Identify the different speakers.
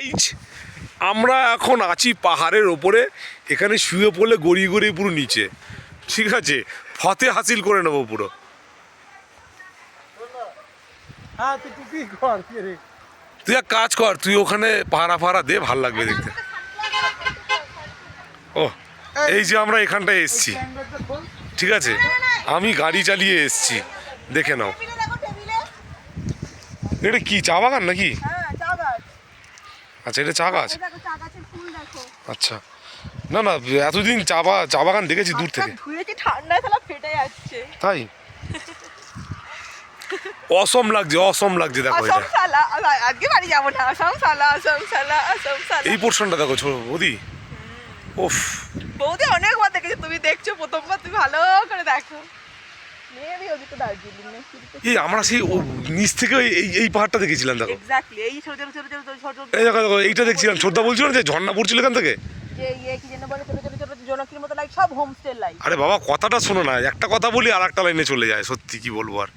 Speaker 1: Guys আমরা এখন আছি পাহাড়ের ওপরে, এখানে শুয়ে পড়লে গড়িয়ে গড়িয়ে পুরো নিচে, ঠিক আছে, ফতে হাসিল করে নেবো পুরো। তুই এক কাজ কর, তুই ওখানে পাহারা দে, ভাল লাগবে দেখতে। ও এই যে আমরা এখানটায় এসছি, ঠিক আছে, আমি গাড়ি চালিয়ে এসছি, দেখে নাও। এটা কি চা বাগান নাকি? আচ্ছা, এটা চা গাছ। আচ্ছা, না না, এতদিন চা বাগান দেখেছি দূর থেকে। তাই অসম লাগছে দেখো এটা। এই পোর্শনটা দেখো বৌদি, ওফ
Speaker 2: বৌদি অনেকবার দেখেছি, তুমি দেখছো প্রথমবার, তুমি ভালো করে দেখো।
Speaker 1: এই আমরা সেই নিচ থেকে এই পাহাড়টা দেখেছিলাম, দেখো
Speaker 2: এক্স্যাক্টলি এই ছোট ছোট ছোট ছোট ছোট
Speaker 1: এই দেখো দেখো, এইটা দেখছিলাম। শ্রদ্ধা বলছিল যে ঝর্ণা পড়ছিল এখান থেকে।
Speaker 2: যে কি যেন বলে ছোট ছোট ছোট জোনাকির মতো লাইক, সব হোমস্টে লাইক।
Speaker 1: আরে বাবা, কথাটা শোনো না, একটা কথা বলি আর একটা লাইনে চলে যায়, সত্যি কি বলবো আর।